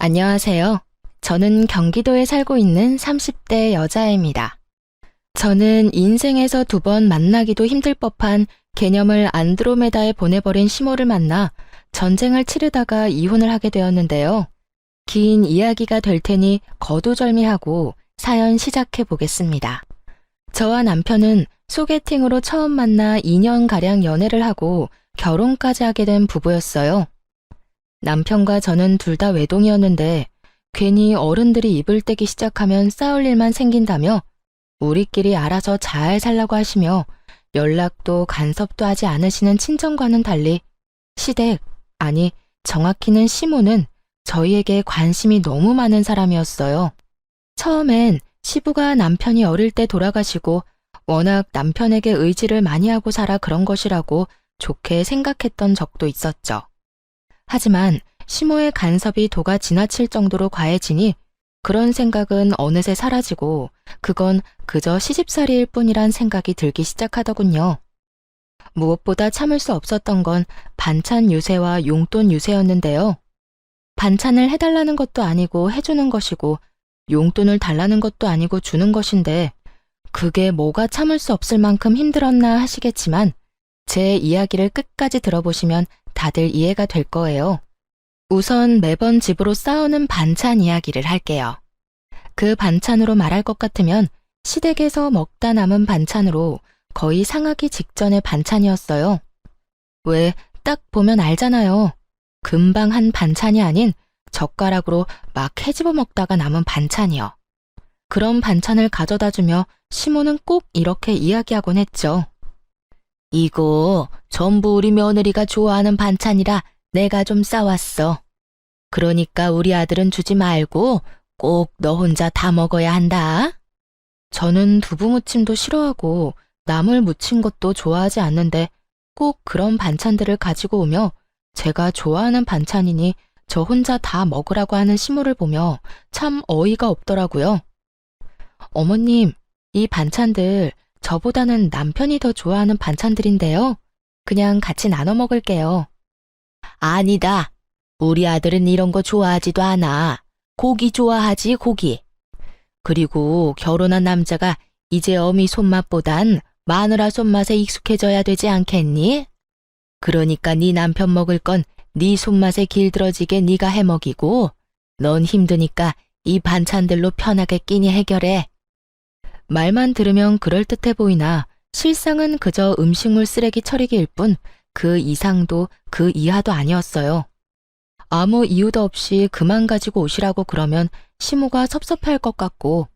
안녕하세요. 저는 경기도에 살고 있는 30대 여자입니다. 저는 인생에서 2번 만나기도 힘들 법한 개념을 안드로메다에 보내버린 시모를 만나 전쟁을 치르다가 이혼을 하게 되었는데요. 긴 이야기가 될 테니 거두절미하고 사연 시작해 보겠습니다. 저와 남편은 소개팅으로 처음 만나 2년가량 연애를 하고 결혼까지 하게 된 부부였어요. 남편과 저는 둘 다 외동이었는데 괜히 어른들이 입을 떼기 시작하면 싸울 일만 생긴다며 우리끼리 알아서 잘 살라고 하시며 연락도 간섭도 하지 않으시는 친정과는 달리 시댁, 아니 정확히는 시모는 저희에게 관심이 너무 많은 사람이었어요. 처음엔 시부가 남편이 어릴 때 돌아가시고 워낙 남편에게 의지를 많이 하고 살아 그런 것이라고 좋게 생각했던 적도 있었죠. 하지만 시모의 간섭이 도가 지나칠 정도로 과해지니 그런 생각은 어느새 사라지고 그건 그저 시집살이일 뿐이란 생각이 들기 시작하더군요. 무엇보다 참을 수 없었던 건 반찬 유세와 용돈 유세였는데요. 반찬을 해달라는 것도 아니고 해주는 것이고 용돈을 달라는 것도 아니고 주는 것인데 그게 뭐가 참을 수 없을 만큼 힘들었나 하시겠지만 제 이야기를 끝까지 들어보시면 다들 이해가 될 거예요. 우선 매번 집으로 싸우는 반찬 이야기를 할게요. 그 반찬으로 말할 것 같으면 시댁에서 먹다 남은 반찬으로 거의 상하기 직전의 반찬이었어요. 왜 딱 보면 알잖아요. 금방 한 반찬이 아닌 젓가락으로 막 헤집어 먹다가 남은 반찬이요. 그런 반찬을 가져다 주며 시모는 꼭 이렇게 이야기하곤 했죠. 이거 전부 우리 며느리가 좋아하는 반찬이라 내가 좀 싸왔어. 그러니까 우리 아들은 주지 말고 꼭 너 혼자 다 먹어야 한다. 저는 두부무침도 싫어하고 나물 무친 것도 좋아하지 않는데 꼭 그런 반찬들을 가지고 오며 제가 좋아하는 반찬이니 저 혼자 다 먹으라고 하는 시모를 보며 참 어이가 없더라고요. 어머님, 이 반찬들 저보다는 남편이 더 좋아하는 반찬들인데요. 그냥 같이 나눠 먹을게요. 아니다. 우리 아들은 이런 거 좋아하지도 않아. 고기 좋아하지, 고기. 그리고 결혼한 남자가 이제 어미 손맛보단 마누라 손맛에 익숙해져야 되지 않겠니? 그러니까 네 남편 먹을 건 네 손맛에 길들어지게 네가 해 먹이고 넌 힘드니까 이 반찬들로 편하게 끼니 해결해. 말만 들으면 그럴듯해 보이나 실상은 그저 음식물 쓰레기 처리기일 뿐 그 이상도 그 이하도 아니었어요. 아무 이유도 없이 그만 가지고 오시라고 그러면 시모가 섭섭할 것 같고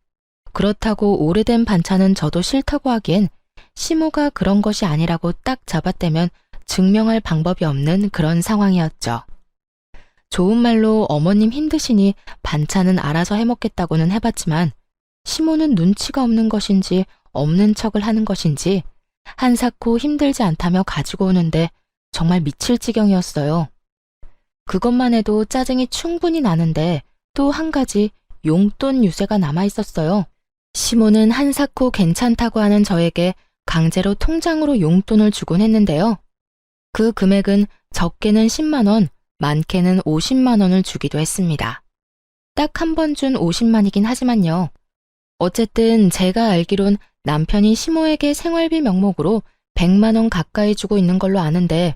그렇다고 오래된 반찬은 저도 싫다고 하기엔 시모가 그런 것이 아니라고 딱 잡아떼면 증명할 방법이 없는 그런 상황이었죠. 좋은 말로 어머님 힘드시니 반찬은 알아서 해먹겠다고는 해봤지만 시모는 눈치가 없는 것인지 없는 척을 하는 것인지 한사코 힘들지 않다며 가지고 오는데 정말 미칠 지경이었어요. 그것만 해도 짜증이 충분히 나는데 또 한 가지 용돈 유세가 남아있었어요. 시모는 한사코 괜찮다고 하는 저에게 강제로 통장으로 용돈을 주곤 했는데요. 그 금액은 적게는 10만 원, 많게는 50만 원을 주기도 했습니다. 딱 한 번 준 50만이긴 하지만요. 어쨌든 제가 알기론 남편이 시모에게 생활비 명목으로 100만 원 가까이 주고 있는 걸로 아는데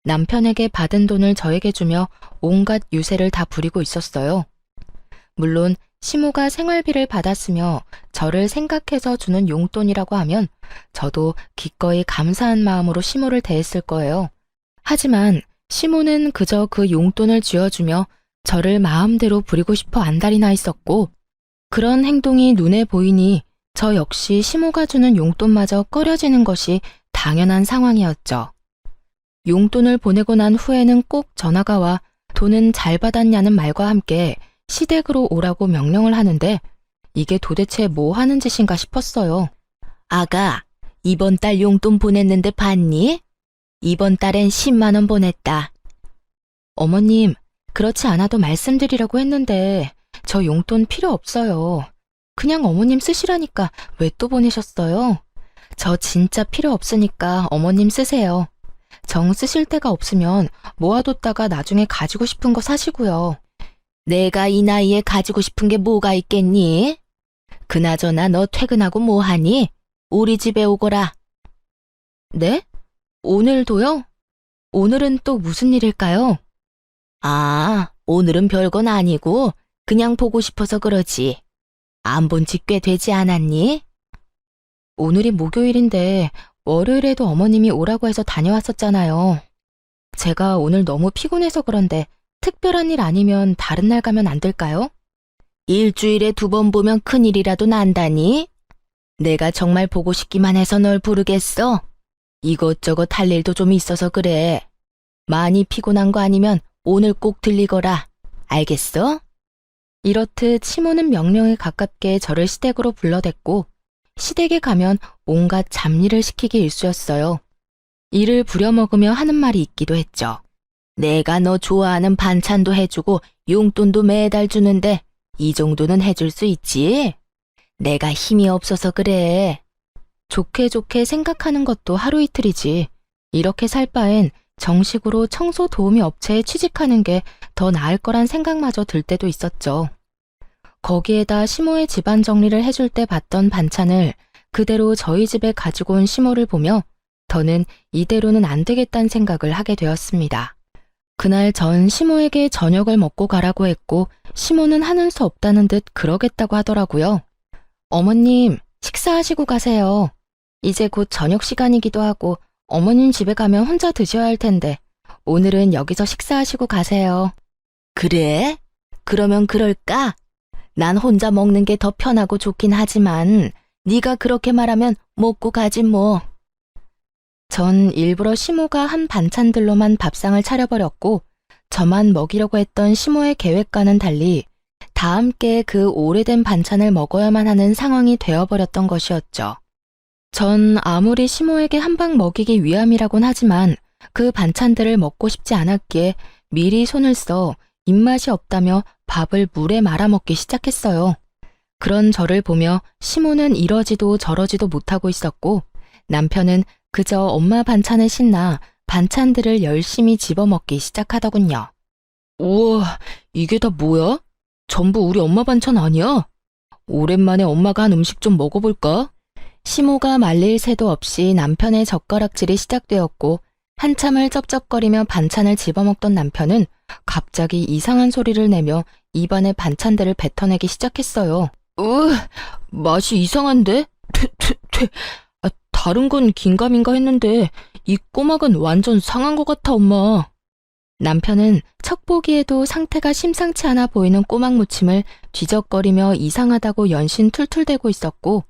남편에게 받은 돈을 저에게 주며 온갖 유세를 다 부리고 있었어요. 물론 시모가 생활비를 받았으며 저를 생각해서 주는 용돈이라고 하면 저도 기꺼이 감사한 마음으로 시모를 대했을 거예요. 하지만 시모는 그저 그 용돈을 쥐어주며 저를 마음대로 부리고 싶어 안달이 나 있었고 그런 행동이 눈에 보이니 저 역시 시모가 주는 용돈마저 꺼려지는 것이 당연한 상황이었죠. 용돈을 보내고 난 후에는 꼭 전화가 와 돈은 잘 받았냐는 말과 함께 시댁으로 오라고 명령을 하는데 이게 도대체 뭐 하는 짓인가 싶었어요. 아가, 이번 달 용돈 보냈는데 봤니? 이번 달엔 10만 원 보냈다. 어머님, 그렇지 않아도 말씀드리려고 했는데 저 용돈 필요 없어요. 그냥 어머님 쓰시라니까 왜 또 보내셨어요? 저 진짜 필요 없으니까 어머님 쓰세요. 정 쓰실 데가 없으면 모아뒀다가 나중에 가지고 싶은 거 사시고요. 내가 이 나이에 가지고 싶은 게 뭐가 있겠니? 그나저나 너 퇴근하고 뭐 하니? 우리 집에 오거라. 네? 오늘도요? 오늘은 또 무슨 일일까요? 아, 오늘은 별건 아니고 그냥 보고 싶어서 그러지. 안 본 지 꽤 되지 않았니? 오늘이 목요일인데 월요일에도 어머님이 오라고 해서 다녀왔었잖아요. 제가 오늘 너무 피곤해서 그런데 특별한 일 아니면 다른 날 가면 안 될까요? 일주일에 2번 보면 큰일이라도 난다니? 내가 정말 보고 싶기만 해서 널 부르겠어? 이것저것 할 일도 좀 있어서 그래. 많이 피곤한 거 아니면 오늘 꼭 들리거라. 알겠어? 이렇듯 시모는 명령에 가깝게 저를 시댁으로 불러댔고 시댁에 가면 온갖 잡일을 시키기 일쑤였어요. 이를 부려먹으며 하는 말이 있기도 했죠. 내가 너 좋아하는 반찬도 해주고 용돈도 매달 주는데 이 정도는 해줄 수 있지? 내가 힘이 없어서 그래. 좋게 좋게 생각하는 것도 하루 이틀이지. 이렇게 살 바엔 정식으로 청소 도우미 업체에 취직하는 게 더 나을 거란 생각마저 들 때도 있었죠. 거기에다 시모의 집안 정리를 해줄 때 봤던 반찬을 그대로 저희 집에 가지고 온 시모를 보며 더는 이대로는 안 되겠다는 생각을 하게 되었습니다. 그날 전 시모에게 저녁을 먹고 가라고 했고 시모는 하는 수 없다는 듯 그러겠다고 하더라고요. 어머님, 식사하시고 가세요. 이제 곧 저녁 시간이기도 하고 어머님 집에 가면 혼자 드셔야 할 텐데 오늘은 여기서 식사하시고 가세요. 그래? 그러면 그럴까? 난 혼자 먹는 게 더 편하고 좋긴 하지만 네가 그렇게 말하면 먹고 가지 뭐. 전 일부러 시모가 한 반찬들로만 밥상을 차려버렸고 저만 먹이려고 했던 시모의 계획과는 달리 다 함께 그 오래된 반찬을 먹어야만 하는 상황이 되어버렸던 것이었죠. 전 아무리 시모에게 한 방 먹이기 위함이라곤 하지만 그 반찬들을 먹고 싶지 않았기에 미리 손을 써 입맛이 없다며 밥을 물에 말아먹기 시작했어요. 그런 저를 보며 시모는 이러지도 저러지도 못하고 있었고 남편은 그저 엄마 반찬에 신나 반찬들을 열심히 집어먹기 시작하더군요. 우와, 이게 다 뭐야? 전부 우리 엄마 반찬 아니야? 오랜만에 엄마가 한 음식 좀 먹어볼까? 시모가 말릴 새도 없이 남편의 젓가락질이 시작되었고 한참을 쩝쩝거리며 반찬을 집어먹던 남편은 갑자기 이상한 소리를 내며 입안에 반찬들을 뱉어내기 시작했어요. 맛이 이상한데? 다른 건 긴가민가 했는데 이 꼬막은 완전 상한 것 같아, 엄마. 남편은 척 보기에도 상태가 심상치 않아 보이는 꼬막 무침을 뒤적거리며 이상하다고 연신 툴툴대고 있었고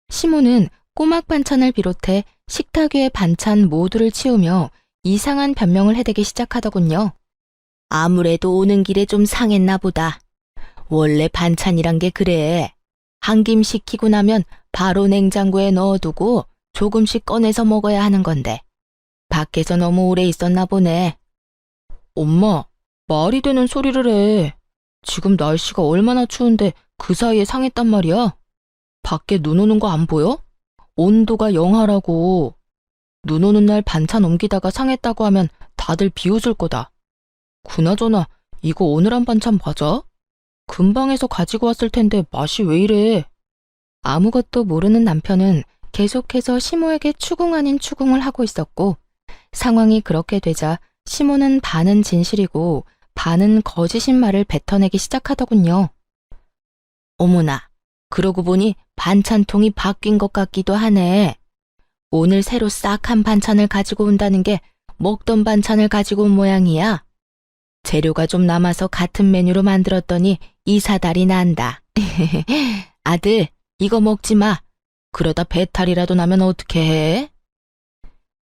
시모는 꼬막 반찬을 비롯해 식탁 위의 반찬 모두를 치우며 이상한 변명을 해대기 시작하더군요. 아무래도 오는 길에 좀 상했나 보다. 원래 반찬이란 게 그래. 한 김 식히고 나면 바로 냉장고에 넣어두고 조금씩 꺼내서 먹어야 하는 건데 밖에서 너무 오래 있었나 보네. 엄마, 말이 되는 소리를 해. 지금 날씨가 얼마나 추운데 그 사이에 상했단 말이야? 밖에 눈 오는 거 안 보여? 온도가 영하라고. 눈 오는 날 반찬 옮기다가 상했다고 하면 다들 비웃을 거다. 그나저나 이거 오늘 한 반찬 맞아? 금방에서 가지고 왔을 텐데 맛이 왜 이래? 아무것도 모르는 남편은 계속해서 시모에게 추궁 아닌 추궁을 하고 있었고 상황이 그렇게 되자 시모는 반은 진실이고 반은 거짓인 말을 뱉어내기 시작하더군요. 어머나, 그러고 보니 반찬통이 바뀐 것 같기도 하네. 오늘 새로 싹 한 반찬을 가지고 온다는 게 먹던 반찬을 가지고 온 모양이야. 재료가 좀 남아서 같은 메뉴로 만들었더니 이사달이 난다. 아들, 이거 먹지 마. 그러다 배탈이라도 나면 어떻게 해?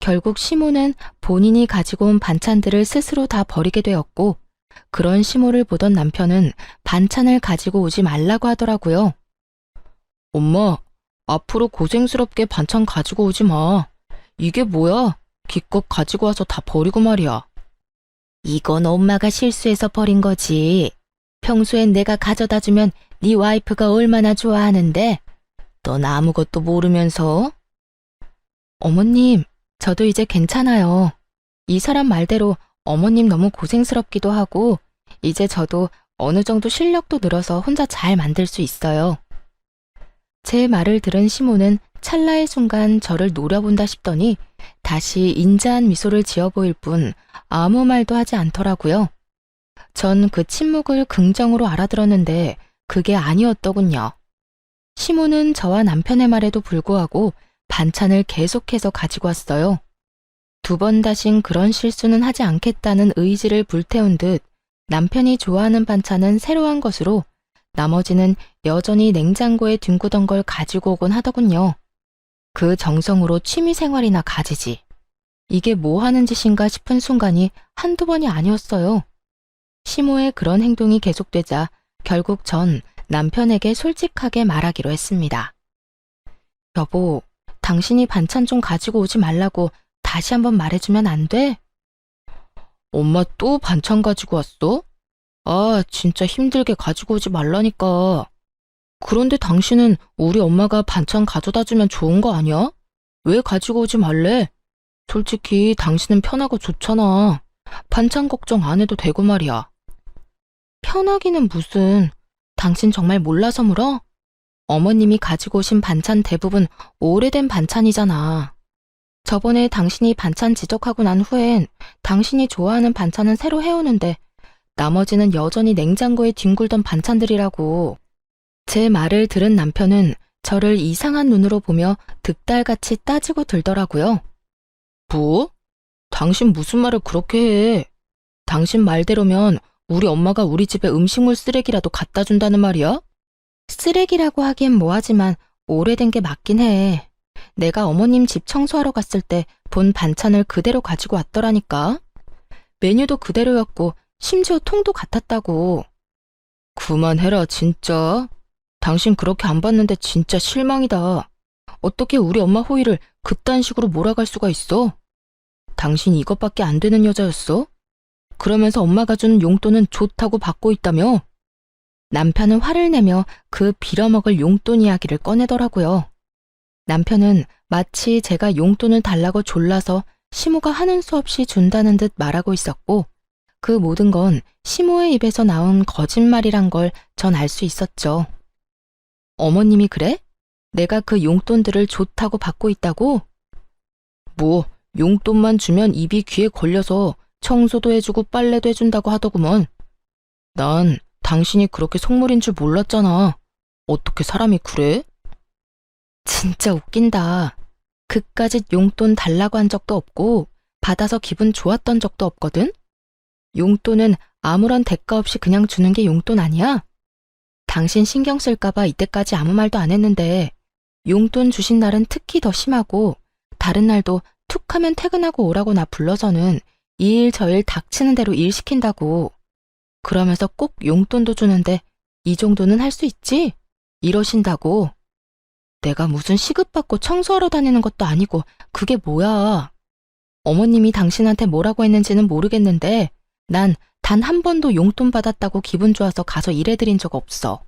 결국 시모는 본인이 가지고 온 반찬들을 스스로 다 버리게 되었고 그런 시모를 보던 남편은 반찬을 가지고 오지 말라고 하더라고요. 엄마, 앞으로 고생스럽게 반찬 가지고 오지 마. 이게 뭐야? 기껏 가지고 와서 다 버리고 말이야. 이건 엄마가 실수해서 버린 거지. 평소엔 내가 가져다 주면 네 와이프가 얼마나 좋아하는데 넌 아무것도 모르면서. 어머님, 저도 이제 괜찮아요. 이 사람 말대로 어머님 너무 고생스럽기도 하고 이제 저도 어느 정도 실력도 늘어서 혼자 잘 만들 수 있어요. 제 말을 들은 시모는 찰나의 순간 저를 노려본다 싶더니 다시 인자한 미소를 지어 보일 뿐 아무 말도 하지 않더라고요. 전 그 침묵을 긍정으로 알아들었는데 그게 아니었더군요. 시모는 저와 남편의 말에도 불구하고 반찬을 계속해서 가지고 왔어요. 2번 다신 그런 실수는 하지 않겠다는 의지를 불태운 듯 남편이 좋아하는 반찬은 새로 한 것으로 나머지는 여전히 냉장고에 뒹구던 걸 가지고 오곤 하더군요. 그 정성으로 취미생활이나 가지지. 이게 뭐 하는 짓인가 싶은 순간이 한두 번이 아니었어요. 시모의 그런 행동이 계속되자 결국 전 남편에게 솔직하게 말하기로 했습니다. 여보, 당신이 반찬 좀 가지고 오지 말라고 다시 한번 말해주면 안 돼? 엄마 또 반찬 가지고 왔어? 아, 진짜 힘들게 가지고 오지 말라니까. 그런데 당신은 우리 엄마가 반찬 가져다 주면 좋은 거 아니야? 왜 가지고 오지 말래? 솔직히 당신은 편하고 좋잖아. 반찬 걱정 안 해도 되고 말이야. 편하기는 무슨. 당신 정말 몰라서 물어? 어머님이 가지고 오신 반찬 대부분 오래된 반찬이잖아. 저번에 당신이 반찬 지적하고 난 후엔 당신이 좋아하는 반찬은 새로 해오는데 나머지는 여전히 냉장고에 뒹굴던 반찬들이라고. 제 말을 들은 남편은 저를 이상한 눈으로 보며 득달같이 따지고 들더라고요. 뭐? 당신 무슨 말을 그렇게 해? 당신 말대로면 우리 엄마가 우리 집에 음식물 쓰레기라도 갖다 준다는 말이야? 쓰레기라고 하기엔 뭐하지만 오래된 게 맞긴 해. 내가 어머님 집 청소하러 갔을 때 본 반찬을 그대로 가지고 왔더라니까. 메뉴도 그대로였고 심지어 통도 같았다고. 그만해라 진짜. 당신 그렇게 안 봤는데 진짜 실망이다. 어떻게 우리 엄마 호의를 그딴 식으로 몰아갈 수가 있어? 당신 이것밖에 안 되는 여자였어? 그러면서 엄마가 준 용돈은 좋다고 받고 있다며? 남편은 화를 내며 그 빌어먹을 용돈 이야기를 꺼내더라고요. 남편은 마치 제가 용돈을 달라고 졸라서 시모가 하는 수 없이 준다는 듯 말하고 있었고 그 모든 건 시모의 입에서 나온 거짓말이란 걸 전 알 수 있었죠. 어머님이 그래? 내가 그 용돈들을 좋다고 받고 있다고? 뭐 용돈만 주면 입이 귀에 걸려서 청소도 해주고 빨래도 해준다고 하더구먼. 난 당신이 그렇게 속물인 줄 몰랐잖아. 어떻게 사람이 그래? 진짜 웃긴다. 그까짓 용돈 달라고 한 적도 없고 받아서 기분 좋았던 적도 없거든? 용돈은 아무런 대가 없이 그냥 주는 게 용돈 아니야? 당신 신경 쓸까봐 이때까지 아무 말도 안 했는데 용돈 주신 날은 특히 더 심하고 다른 날도 툭 하면 퇴근하고 오라고 나 불러서는 이 일 저 일 닥치는 대로 일 시킨다고. 그러면서 꼭 용돈도 주는데 이 정도는 할 수 있지? 이러신다고. 내가 무슨 시급받고 청소하러 다니는 것도 아니고 그게 뭐야. 어머님이 당신한테 뭐라고 했는지는 모르겠는데 난 단 한 번도 용돈 받았다고 기분 좋아서 가서 일해드린 적 없어.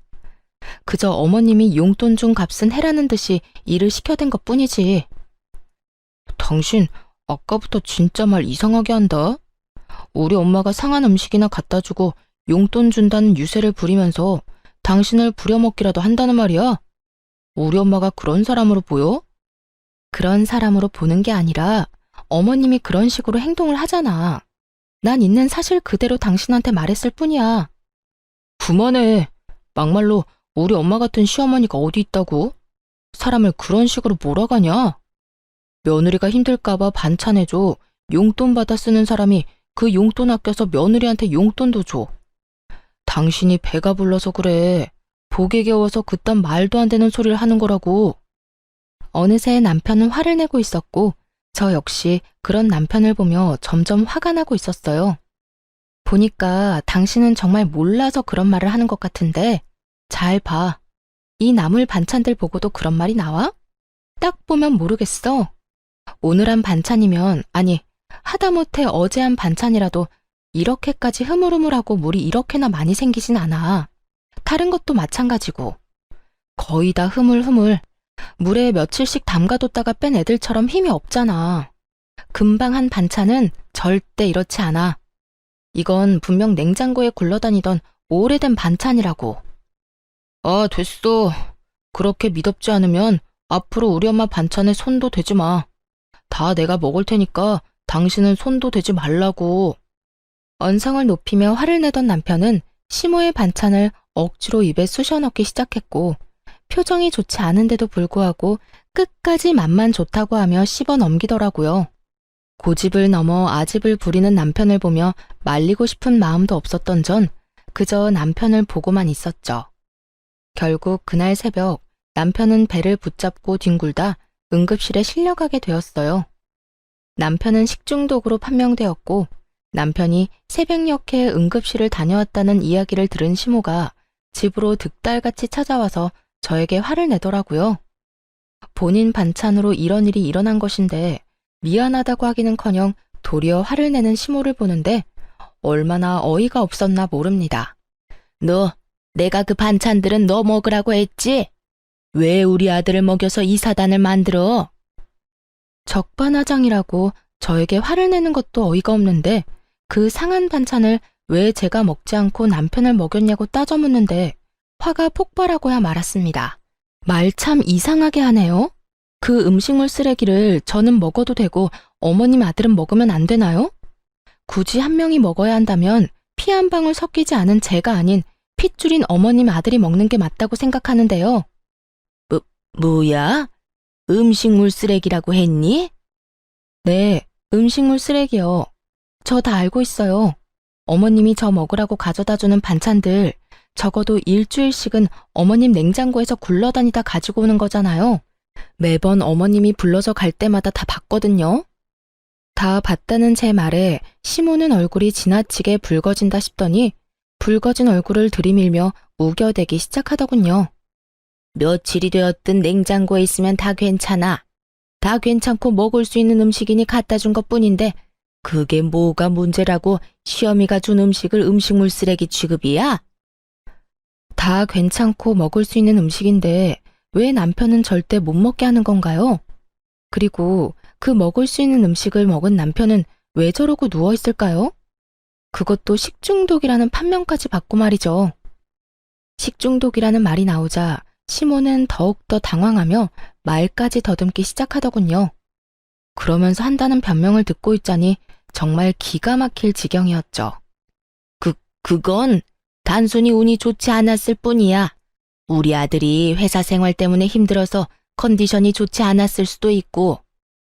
그저 어머님이 용돈 준 값은 해라는 듯이 일을 시켜댄 것 뿐이지. 당신 아까부터 진짜 말 이상하게 한다. 우리 엄마가 상한 음식이나 갖다 주고 용돈 준다는 유세를 부리면서 당신을 부려먹기라도 한다는 말이야? 우리 엄마가 그런 사람으로 보여? 그런 사람으로 보는 게 아니라 어머님이 그런 식으로 행동을 하잖아. 난 있는 사실 그대로 당신한테 말했을 뿐이야. 그만해. 막말로 우리 엄마 같은 시어머니가 어디 있다고? 사람을 그런 식으로 몰아가냐? 며느리가 힘들까봐 반찬해줘. 용돈 받아 쓰는 사람이 그 용돈 아껴서 며느리한테 용돈도 줘. 당신이 배가 불러서 그래. 복에 겨워서 그딴 말도 안 되는 소리를 하는 거라고. 어느새 남편은 화를 내고 있었고 저 역시 그런 남편을 보며 점점 화가 나고 있었어요. 보니까 당신은 정말 몰라서 그런 말을 하는 것 같은데 잘 봐. 이 나물 반찬들 보고도 그런 말이 나와? 딱 보면 모르겠어. 오늘 한 반찬이면 아니 하다못해 어제 한 반찬이라도 이렇게까지 흐물흐물하고 물이 이렇게나 많이 생기진 않아. 다른 것도 마찬가지고. 거의 다 흐물흐물. 물에 며칠씩 담가뒀다가 뺀 애들처럼 힘이 없잖아. 금방 한 반찬은 절대 이렇지 않아. 이건 분명 냉장고에 굴러다니던 오래된 반찬이라고. 아, 됐어. 그렇게 미덥지 않으면 앞으로 우리 엄마 반찬에 손도 대지 마. 다 내가 먹을 테니까 당신은 손도 대지 말라고. 언성을 높이며 화를 내던 남편은 시모의 반찬을 억지로 입에 쑤셔 넣기 시작했고, 표정이 좋지 않은데도 불구하고 끝까지 맛만 좋다고 하며 씹어 넘기더라고요. 고집을 넘어 아집을 부리는 남편을 보며 말리고 싶은 마음도 없었던 전 그저 남편을 보고만 있었죠. 결국 그날 새벽 남편은 배를 붙잡고 뒹굴다 응급실에 실려가게 되었어요. 남편은 식중독으로 판명되었고, 남편이 새벽녘에 응급실을 다녀왔다는 이야기를 들은 시모가 집으로 득달같이 찾아와서 저에게 화를 내더라고요. 본인 반찬으로 이런 일이 일어난 것인데 미안하다고 하기는커녕 도리어 화를 내는 시모를 보는데 얼마나 어이가 없었나 모릅니다. 너, 내가 그 반찬들은 너 먹으라고 했지? 왜 우리 아들을 먹여서 이 사단을 만들어? 적반하장이라고 저에게 화를 내는 것도 어이가 없는데 그 상한 반찬을 왜 제가 먹지 않고 남편을 먹였냐고 따져 묻는데 화가 폭발하고야 말았습니다. 말 참 이상하게 하네요. 그 음식물 쓰레기를 저는 먹어도 되고 어머님 아들은 먹으면 안 되나요? 굳이 한 명이 먹어야 한다면 피 한 방울 섞이지 않은 제가 아닌 핏줄인 어머님 아들이 먹는 게 맞다고 생각하는데요. 뭐야? 음식물 쓰레기라고 했니? 네, 음식물 쓰레기요. 저 다 알고 있어요. 어머님이 저 먹으라고 가져다주는 반찬들 적어도 일주일씩은 어머님 냉장고에서 굴러다니다 가지고 오는 거잖아요. 매번 어머님이 불러서 갈 때마다 다 봤거든요. 다 봤다는 제 말에 시모는 얼굴이 지나치게 붉어진다 싶더니 붉어진 얼굴을 들이밀며 우겨대기 시작하더군요. 며칠이 되었든 냉장고에 있으면 다 괜찮아. 다 괜찮고 먹을 수 있는 음식이니 갖다 준 것뿐인데 그게 뭐가 문제라고 시어미가 준 음식을 음식물 쓰레기 취급이야? 다 괜찮고 먹을 수 있는 음식인데 왜 남편은 절대 못 먹게 하는 건가요? 그리고 그 먹을 수 있는 음식을 먹은 남편은 왜 저러고 누워있을까요? 그것도 식중독이라는 판명까지 받고 말이죠. 식중독이라는 말이 나오자 시모는 더욱더 당황하며 말까지 더듬기 시작하더군요. 그러면서 한다는 변명을 듣고 있자니 정말 기가 막힐 지경이었죠. 그건 단순히 운이 좋지 않았을 뿐이야. 우리 아들이 회사 생활 때문에 힘들어서 컨디션이 좋지 않았을 수도 있고,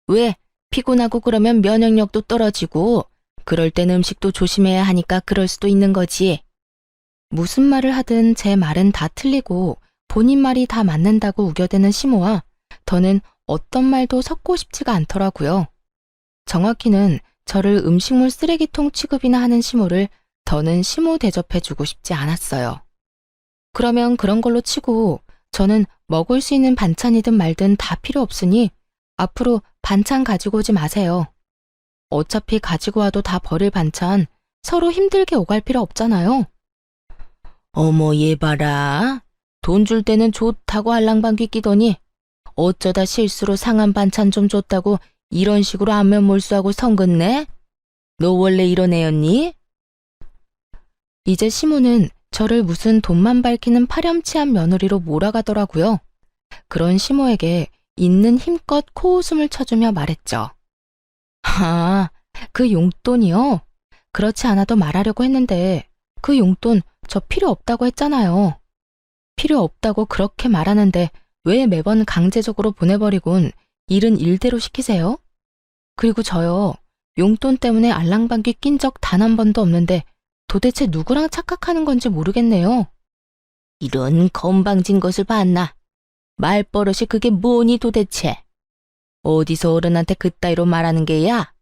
왜 피곤하고 그러면 면역력도 떨어지고, 그럴 땐 음식도 조심해야 하니까 그럴 수도 있는 거지. 무슨 말을 하든 제 말은 다 틀리고 본인 말이 다 맞는다고 우겨대는 시모와 더는 어떤 말도 섞고 싶지가 않더라고요. 정확히는 저를 음식물 쓰레기통 취급이나 하는 시모를 더는 시모 대접해주고 싶지 않았어요. 그러면 그런 걸로 치고 저는 먹을 수 있는 반찬이든 말든 다 필요 없으니 앞으로 반찬 가지고 오지 마세요. 어차피 가지고 와도 다 버릴 반찬 서로 힘들게 오갈 필요 없잖아요. 어머 얘 봐라. 돈 줄 때는 좋다고 알랑방귀 끼더니 어쩌다 실수로 상한 반찬 좀 줬다고 이런 식으로 안면 몰수하고 성긋네? 너 원래 이런 애였니? 이제 시모는 저를 무슨 돈만 밝히는 파렴치한 며느리로 몰아가더라고요. 그런 시모에게 있는 힘껏 코웃음을 쳐주며 말했죠. 아, 그 용돈이요? 그렇지 않아도 말하려고 했는데 그 용돈 저 필요 없다고 했잖아요. 필요 없다고 그렇게 말하는데 왜 매번 강제적으로 보내버리곤 일은 일대로 시키세요? 그리고 저요, 용돈 때문에 알랑방귀 낀 적 단 한 번도 없는데 도대체 누구랑 착각하는 건지 모르겠네요. 이런 건방진 것을 봤나? 말버릇이 그게 뭐니 도대체? 어디서 어른한테 그따위로 말하는 게야?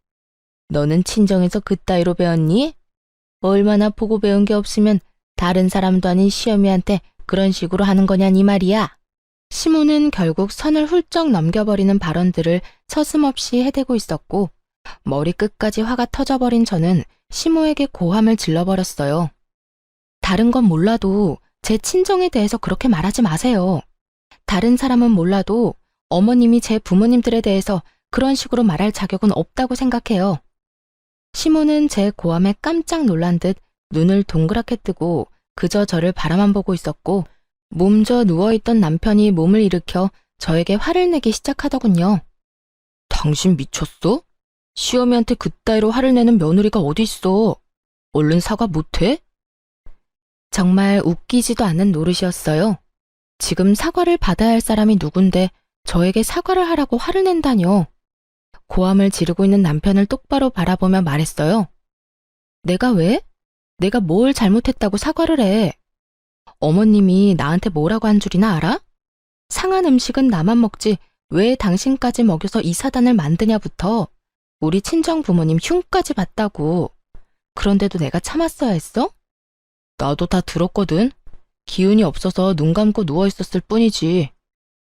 너는 친정에서 그따위로 배웠니? 얼마나 보고 배운 게 없으면 다른 사람도 아닌 시어미한테 그런 식으로 하는 거냐니 말이야. 시모는 결국 선을 훌쩍 넘겨버리는 발언들을 서슴없이 해대고 있었고 머리끝까지 화가 터져버린 저는 시모에게 고함을 질러버렸어요. 다른 건 몰라도 제 친정에 대해서 그렇게 말하지 마세요. 다른 사람은 몰라도 어머님이 제 부모님들에 대해서 그런 식으로 말할 자격은 없다고 생각해요. 시모는 제 고함에 깜짝 놀란 듯 눈을 동그랗게 뜨고 그저 저를 바라만 보고 있었고 몸져 누워있던 남편이 몸을 일으켜 저에게 화를 내기 시작하더군요. 당신 미쳤어? 시어미한테 그따위로 화를 내는 며느리가 어디 있어? 얼른 사과 못해? 정말 웃기지도 않는 노릇이었어요. 지금 사과를 받아야 할 사람이 누군데 저에게 사과를 하라고 화를 낸다뇨. 고함을 지르고 있는 남편을 똑바로 바라보며 말했어요. 내가 왜? 내가 뭘 잘못했다고 사과를 해? 어머님이 나한테 뭐라고 한 줄이나 알아? 상한 음식은 나만 먹지 왜 당신까지 먹여서 이 사단을 만드냐부터 우리 친정 부모님 흉까지 봤다고. 그런데도 내가 참았어야 했어? 나도 다 들었거든. 기운이 없어서 눈 감고 누워있었을 뿐이지.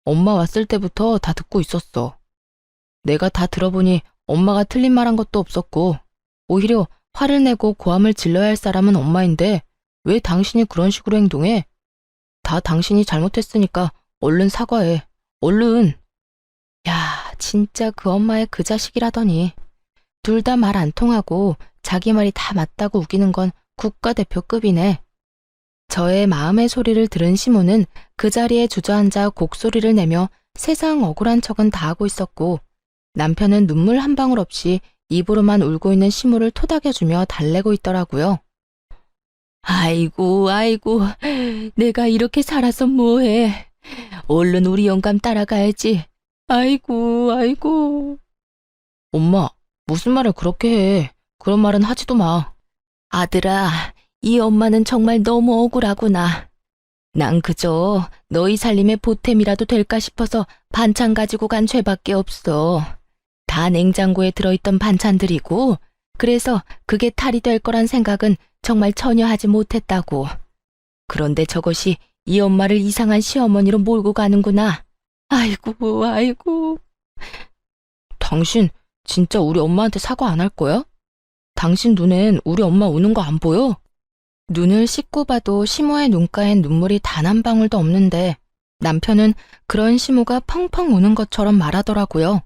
엄마 왔을 때부터 다 듣고 있었어. 내가 다 들어보니 엄마가 틀린 말 한 것도 없었고 오히려 화를 내고 고함을 질러야 할 사람은 엄마인데 왜 당신이 그런 식으로 행동해? 다 당신이 잘못했으니까 얼른 사과해. 얼른. 야, 진짜 그 엄마의 그 자식이라더니. 둘 다 말 안 통하고 자기 말이 다 맞다고 우기는 건 국가대표급이네. 저의 마음의 소리를 들은 시모는 그 자리에 주저앉아 곡소리를 내며 세상 억울한 척은 다 하고 있었고 남편은 눈물 한 방울 없이 입으로만 울고 있는 시모를 토닥여주며 달래고 있더라고요. 아이고, 아이고, 내가 이렇게 살아서 뭐해. 얼른 우리 영감 따라가야지. 아이고, 아이고. 엄마, 무슨 말을 그렇게 해. 그런 말은 하지도 마. 아들아, 이 엄마는 정말 너무 억울하구나. 난 그저 너희 살림의 보탬이라도 될까 싶어서 반찬 가지고 간 죄밖에 없어. 다 냉장고에 들어있던 반찬들이고 그래서 그게 탈이 될 거란 생각은 정말 전혀 하지 못했다고. 그런데 저것이 이 엄마를 이상한 시어머니로 몰고 가는구나. 아이고, 아이고. 당신 진짜 우리 엄마한테 사과 안 할 거야? 당신 눈엔 우리 엄마 우는 거 안 보여? 눈을 씻고 봐도 시모의 눈가엔 눈물이 단 한 방울도 없는데 남편은 그런 시모가 펑펑 우는 것처럼 말하더라고요.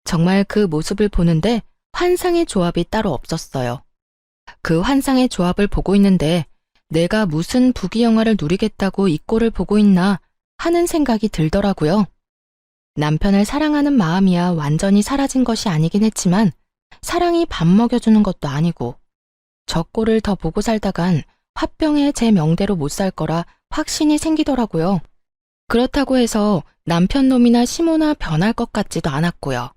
정말 그 모습을 보는데 환상의 조합이 따로 없었어요. 그 환상의 조합을 보고 있는데 내가 무슨 부귀영화를 누리겠다고 이 꼴을 보고 있나 하는 생각이 들더라고요. 남편을 사랑하는 마음이야 완전히 사라진 것이 아니긴 했지만 사랑이 밥 먹여주는 것도 아니고 저 꼴을 더 보고 살다간 화병에 제 명대로 못 살 거라 확신이 생기더라고요. 그렇다고 해서 남편 놈이나 시모나 변할 것 같지도 않았고요.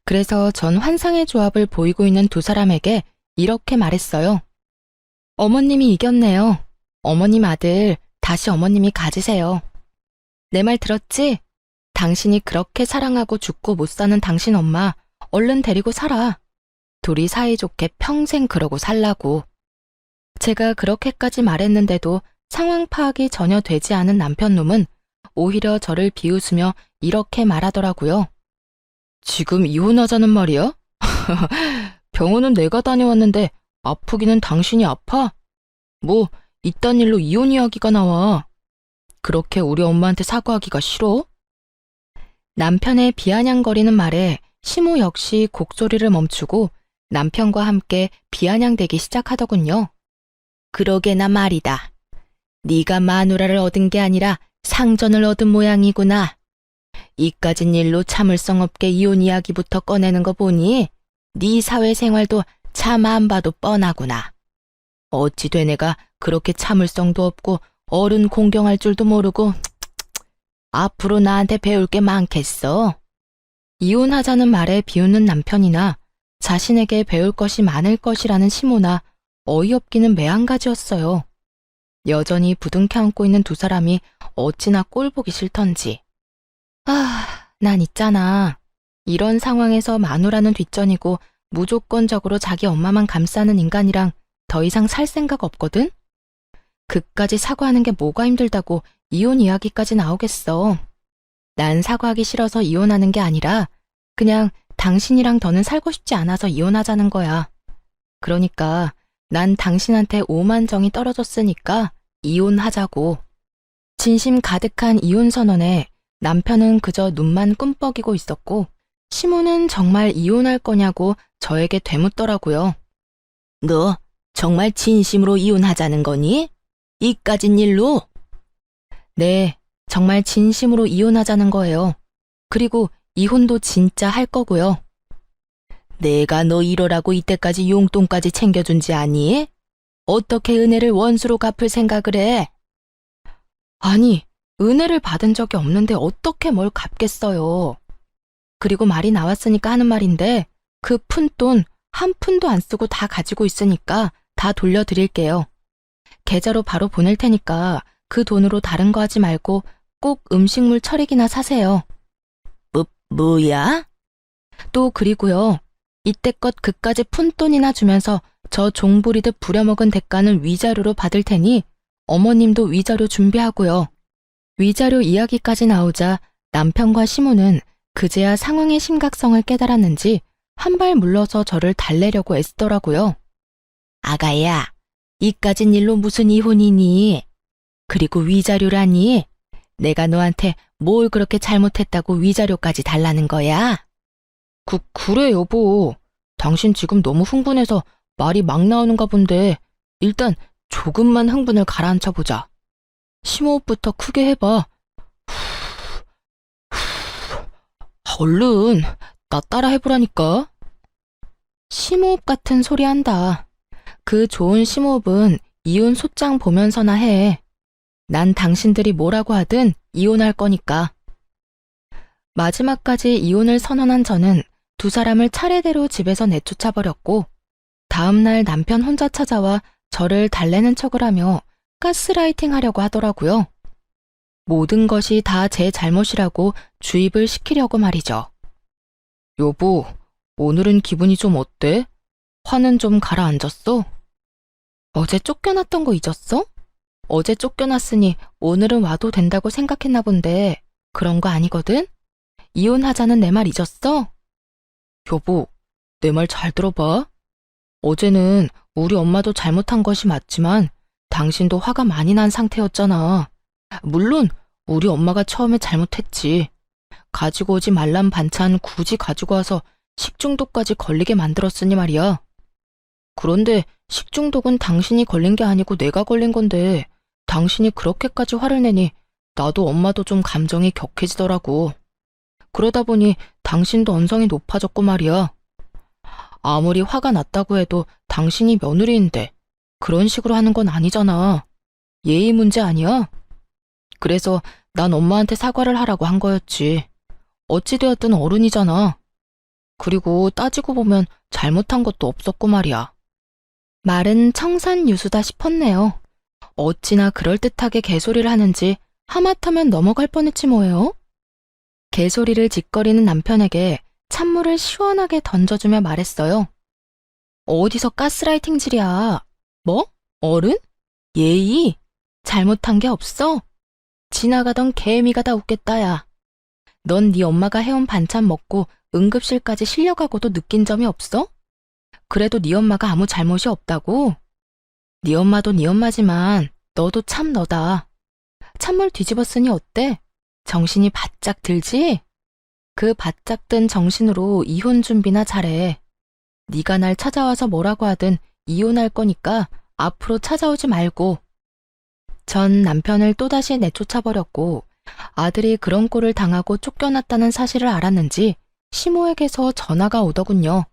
그래서 전 환상의 조합을 보이고 있는 두 사람에게 이렇게 말했어요. 어머님이 이겼네요. 어머님 아들, 다시 어머님이 가지세요. 내 말 들었지? 당신이 그렇게 사랑하고 죽고 못 사는 당신 엄마, 얼른 데리고 살아. 둘이 사이좋게 평생 그러고 살라고. 제가 그렇게까지 말했는데도 상황 파악이 전혀 되지 않은 남편놈은 오히려 저를 비웃으며 이렇게 말하더라고요. 지금 이혼하자는 말이야? 병원은 내가 다녀왔는데 아프기는 당신이 아파? 뭐 이딴 일로 이혼 이야기가 나와. 그렇게 우리 엄마한테 사과하기가 싫어? 남편의 비아냥거리는 말에 시모 역시 곡소리를 멈추고 남편과 함께 비아냥대기 시작하더군요. 그러게나 말이다. 네가 마누라를 얻은 게 아니라 상전을 얻은 모양이구나. 이까진 일로 참을성 없게 이혼 이야기부터 꺼내는 거 보니 네 사회생활도 참 안 봐도 뻔하구나. 어찌 돼 내가 그렇게 참을성도 없고 어른 공경할 줄도 모르고 앞으로 나한테 배울 게 많겠어. 이혼하자는 말에 비웃는 남편이나 자신에게 배울 것이 많을 것이라는 시모나 어이없기는 매한가지였어요. 여전히 부둥켜 안고 있는 두 사람이 어찌나 꼴보기 싫던지. 난 있잖아. 이런 상황에서 마누라는 뒷전이고 무조건적으로 자기 엄마만 감싸는 인간이랑 더 이상 살 생각 없거든? 그까지 사과하는 게 뭐가 힘들다고 이혼 이야기까지 나오겠어. 난 사과하기 싫어서 이혼하는 게 아니라 그냥 당신이랑 더는 살고 싶지 않아서 이혼하자는 거야. 그러니까 난 당신한테 오만 정이 떨어졌으니까 이혼하자고. 진심 가득한 이혼 선언에 남편은 그저 눈만 꿈뻑이고 있었고 시모는 정말 이혼할 거냐고 저에게 되묻더라고요. 너 정말 진심으로 이혼하자는 거니? 이까진 일로? 네, 정말 진심으로 이혼하자는 거예요. 그리고 이혼도 진짜 할 거고요. 내가 너 이러라고 이때까지 용돈까지 챙겨준지 아니? 어떻게 은혜를 원수로 갚을 생각을 해? 아니, 은혜를 받은 적이 없는데 어떻게 뭘 갚겠어요. 그리고 말이 나왔으니까 하는 말인데 그 푼돈 한 푼도 안 쓰고 다 가지고 있으니까 다 돌려드릴게요. 계좌로 바로 보낼 테니까 그 돈으로 다른 거 하지 말고 꼭 음식물 처리기나 사세요. 뭐야? 또 그리고요. 이때껏 그까지 푼돈이나 주면서 저 종부리듯 부려먹은 대가는 위자료로 받을 테니 어머님도 위자료 준비하고요. 위자료 이야기까지 나오자 남편과 시모는 그제야 상황의 심각성을 깨달았는지 한 발 물러서 저를 달래려고 애쓰더라고요. 아가야, 이까진 일로 무슨 이혼이니? 그리고 위자료라니? 내가 너한테 뭘 그렇게 잘못했다고 위자료까지 달라는 거야? 그래 여보. 당신 지금 너무 흥분해서 말이 막 나오는가 본데 일단 조금만 흥분을 가라앉혀보자. 심호흡부터 크게 해봐. 얼른 나 따라 해보라니까. 심호흡 같은 소리 한다. 그 좋은 심호흡은 이혼 소장 보면서나 해. 난 당신들이 뭐라고 하든 이혼할 거니까. 마지막까지 이혼을 선언한 저는 두 사람을 차례대로 집에서 내쫓아버렸고 다음날 남편 혼자 찾아와 저를 달래는 척을 하며 가스라이팅 하려고 하더라고요. 모든 것이 다 제 잘못이라고 주입을 시키려고 말이죠. 여보, 오늘은 기분이 좀 어때? 화는 좀 가라앉았어? 어제 쫓겨났던 거 잊었어? 어제 쫓겨났으니 오늘은 와도 된다고 생각했나 본데 그런 거 아니거든? 이혼하자는 내 말 잊었어? 여보, 내 말 잘 들어봐. 어제는 우리 엄마도 잘못한 것이 맞지만 당신도 화가 많이 난 상태였잖아. 물론 우리 엄마가 처음에 잘못했지. 가지고 오지 말란 반찬 굳이 가지고 와서 식중독까지 걸리게 만들었으니 말이야. 그런데 식중독은 당신이 걸린 게 아니고 내가 걸린 건데 당신이 그렇게까지 화를 내니 나도 엄마도 좀 감정이 격해지더라고. 그러다 보니 당신도 언성이 높아졌고 말이야. 아무리 화가 났다고 해도 당신이 며느리인데 그런 식으로 하는 건 아니잖아. 예의 문제 아니야? 그래서 난 엄마한테 사과를 하라고 한 거였지. 어찌되었든 어른이잖아. 그리고 따지고 보면 잘못한 것도 없었고 말이야. 말은 청산유수다 싶었네요. 어찌나 그럴듯하게 개소리를 하는지 하마터면 넘어갈 뻔했지 뭐예요. 개소리를 짓거리는 남편에게 찬물을 시원하게 던져주며 말했어요. 어디서 가스라이팅질이야. 뭐? 어른? 예의? 잘못한 게 없어? 지나가던 개미가 다 웃겠다 야. 넌 네 엄마가 해온 반찬 먹고 응급실까지 실려가고도 느낀 점이 없어? 그래도 네 엄마가 아무 잘못이 없다고? 네 엄마도 네 엄마지만 너도 참 너다. 찬물 뒤집었으니 어때? 정신이 바짝 들지? 그 바짝 든 정신으로 이혼 준비나 잘해. 네가 날 찾아와서 뭐라고 하든 이혼할 거니까 앞으로 찾아오지 말고. 전 남편을 또다시 내쫓아버렸고 아들이 그런 꼴을 당하고 쫓겨났다는 사실을 알았는지 시모에게서 전화가 오더군요.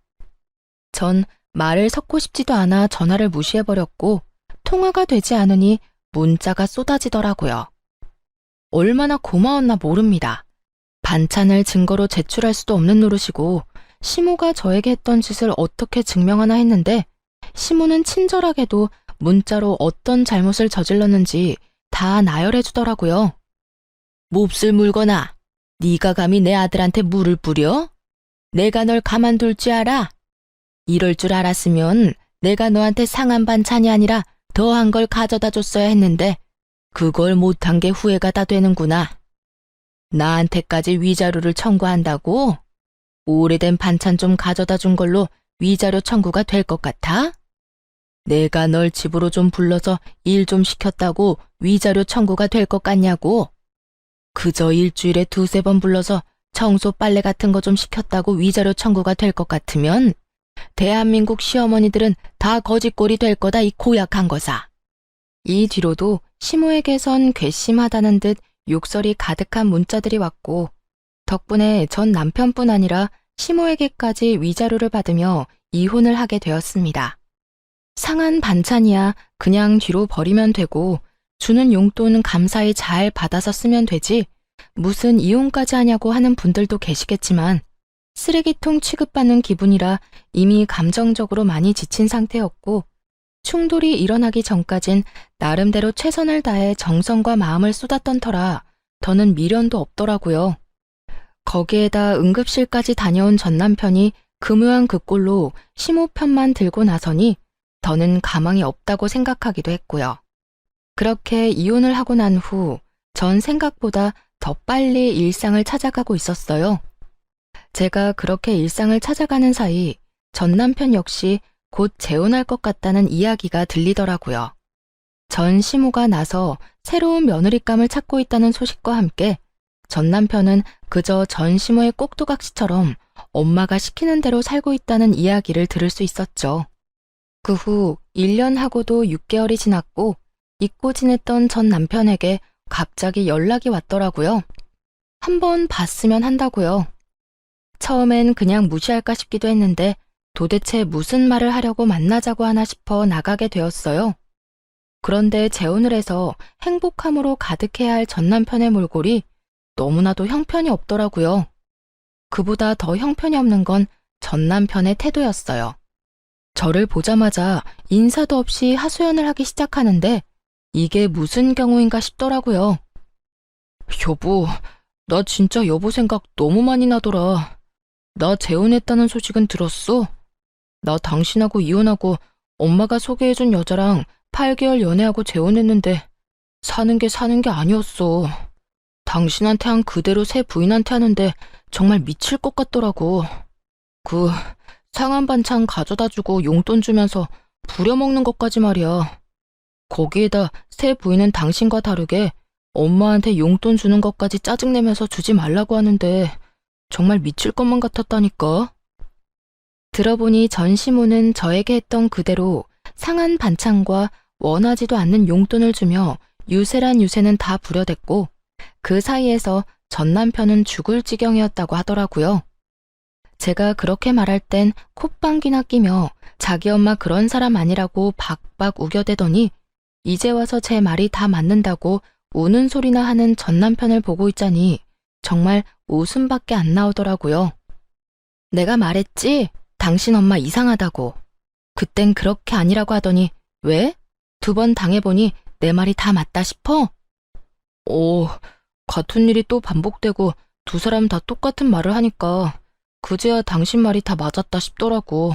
전 말을 섞고 싶지도 않아 전화를 무시해버렸고 통화가 되지 않으니 문자가 쏟아지더라고요. 얼마나 고마웠나 모릅니다. 반찬을 증거로 제출할 수도 없는 노릇이고 시모가 저에게 했던 짓을 어떻게 증명하나 했는데 시모는 친절하게도 문자로 어떤 잘못을 저질렀는지 다 나열해 주더라고요. 몹쓸 물거나 네가 감히 내 아들한테 물을 뿌려? 내가 널 가만둘 줄 알아? 이럴 줄 알았으면 내가 너한테 상한 반찬이 아니라 더한 걸 가져다 줬어야 했는데 그걸 못한 게 후회가 다 되는구나. 나한테까지 위자료를 청구한다고? 오래된 반찬 좀 가져다 준 걸로 위자료 청구가 될 것 같아? 내가 널 집으로 좀 불러서 일 좀 시켰다고 위자료 청구가 될 것 같냐고? 그저 일주일에 두세 번 불러서 청소 빨래 같은 거 좀 시켰다고 위자료 청구가 될 것 같으면 대한민국 시어머니들은 다 거짓골이 될 거다 이 고약한 거사. 이 뒤로도 시모에게선 괘씸하다는 듯 욕설이 가득한 문자들이 왔고, 덕분에 전 남편뿐 아니라 시모에게까지 위자료를 받으며 이혼을 하게 되었습니다. 상한 반찬이야 그냥 뒤로 버리면 되고 주는 용돈 감사히 잘 받아서 쓰면 되지 무슨 이혼까지 하냐고 하는 분들도 계시겠지만 쓰레기통 취급받는 기분이라 이미 감정적으로 많이 지친 상태였고 충돌이 일어나기 전까진 나름대로 최선을 다해 정성과 마음을 쏟았던 터라 더는 미련도 없더라고요. 거기에다 응급실까지 다녀온 전 남편이 금요한 그 꼴로 시모 편만 들고 나서니 더는 가망이 없다고 생각하기도 했고요. 그렇게 이혼을 하고 난 후 전 생각보다 더 빨리 일상을 찾아가고 있었어요. 제가 그렇게 일상을 찾아가는 사이 전 남편 역시 곧 재혼할 것 같다는 이야기가 들리더라고요. 전 시모가 나서 새로운 며느리감을 찾고 있다는 소식과 함께 전 남편은 그저 전 시모의 꼭두각시처럼 엄마가 시키는 대로 살고 있다는 이야기를 들을 수 있었죠. 그 후 1년하고도 6개월이 지났고 잊고 지냈던 전 남편에게 갑자기 연락이 왔더라고요. 한번 봤으면 한다고요. 처음엔 그냥 무시할까 싶기도 했는데 도대체 무슨 말을 하려고 만나자고 하나 싶어 나가게 되었어요. 그런데 재혼을 해서 행복함으로 가득해야 할 전 남편의 몰골이 너무나도 형편이 없더라고요. 그보다 더 형편이 없는 건 전 남편의 태도였어요. 저를 보자마자 인사도 없이 하소연을 하기 시작하는데 이게 무슨 경우인가 싶더라고요. 여보, 나 진짜 여보 생각 너무 많이 나더라. 나 재혼했다는 소식은 들었어? 나 당신하고 이혼하고 엄마가 소개해준 여자랑 8개월 연애하고 재혼했는데 사는 게 아니었어. 당신한테 한 그대로 새 부인한테 하는데 정말 미칠 것 같더라고. 그 상한 반찬 가져다주고 용돈 주면서 부려먹는 것까지 말이야. 거기에다 새 부인은 당신과 다르게 엄마한테 용돈 주는 것까지 짜증내면서 주지 말라고 하는데 정말 미칠 것만 같았다니까. 들어보니 전 시모는 저에게 했던 그대로 상한 반찬과 원하지도 않는 용돈을 주며 유세란 유세는 다 부려댔고 그 사이에서 전 남편은 죽을 지경이었다고 하더라고요. 제가 그렇게 말할 땐 콧방귀나 끼며 자기 엄마 그런 사람 아니라고 박박 우겨대더니 이제 와서 제 말이 다 맞는다고 우는 소리나 하는 전 남편을 보고 있자니 정말 웃음밖에 안 나오더라고요. 내가 말했지? 당신 엄마 이상하다고. 그땐 그렇게 아니라고 하더니 왜? 2번 당해보니 내 말이 다 맞다 싶어? 같은 일이 또 반복되고 두 사람 다 똑같은 말을 하니까 그제야 당신 말이 다 맞았다 싶더라고.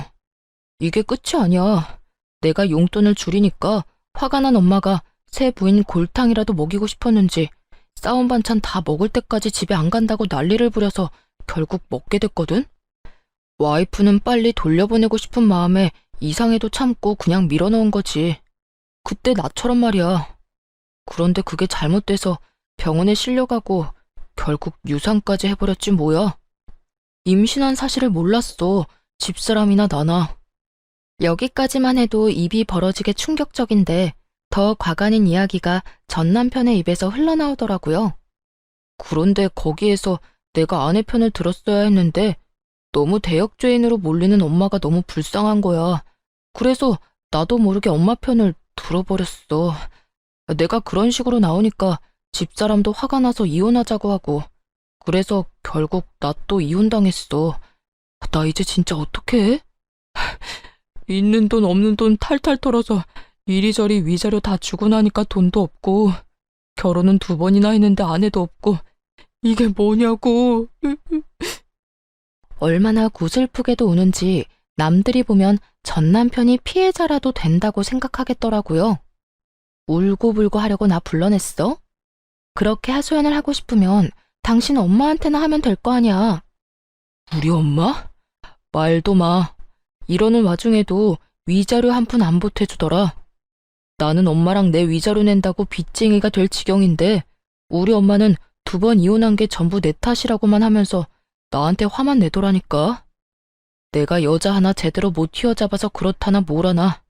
이게 끝이 아니야. 내가 용돈을 줄이니까 화가 난 엄마가 새 부인 골탕이라도 먹이고 싶었는지 싸운 반찬 다 먹을 때까지 집에 안 간다고 난리를 부려서 결국 먹게 됐거든? 와이프는 빨리 돌려보내고 싶은 마음에 이상해도 참고 그냥 밀어넣은 거지. 그때 나처럼 말이야. 그런데 그게 잘못돼서 병원에 실려가고 결국 유산까지 해버렸지 뭐야. 임신한 사실을 몰랐어. 집사람이나 나나. 여기까지만 해도 입이 벌어지게 충격적인데 더 과간인 이야기가 전 남편의 입에서 흘러나오더라고요. 그런데 거기에서 내가 아내 편을 들었어야 했는데 너무 대역죄인으로 몰리는 엄마가 너무 불쌍한 거야. 그래서 나도 모르게 엄마 편을 들어버렸어. 내가 그런 식으로 나오니까 집사람도 화가 나서 이혼하자고 하고 그래서 결국 나 또 이혼당했어. 나 이제 진짜 어떡해? 있는 돈 없는 돈 탈탈 털어서 이리저리 위자료 다 주고 나니까 돈도 없고 결혼은 2번이나 했는데 아내도 없고 이게 뭐냐고. 얼마나 구슬프게도 우는지 남들이 보면 전 남편이 피해자라도 된다고 생각하겠더라고요. 울고불고 하려고 나 불러냈어? 그렇게 하소연을 하고 싶으면 당신 엄마한테나 하면 될 거 아니야. 우리 엄마? 말도 마. 이러는 와중에도 위자료 한 푼 안 보태주더라. 나는 엄마랑 내 위자료 낸다고 빚쟁이가 될 지경인데 우리 엄마는 2번 이혼한 게 전부 내 탓이라고만 하면서 나한테 화만 내더라니까. 내가 여자 하나 제대로 못 휘어잡아서 그렇다나 뭐라나.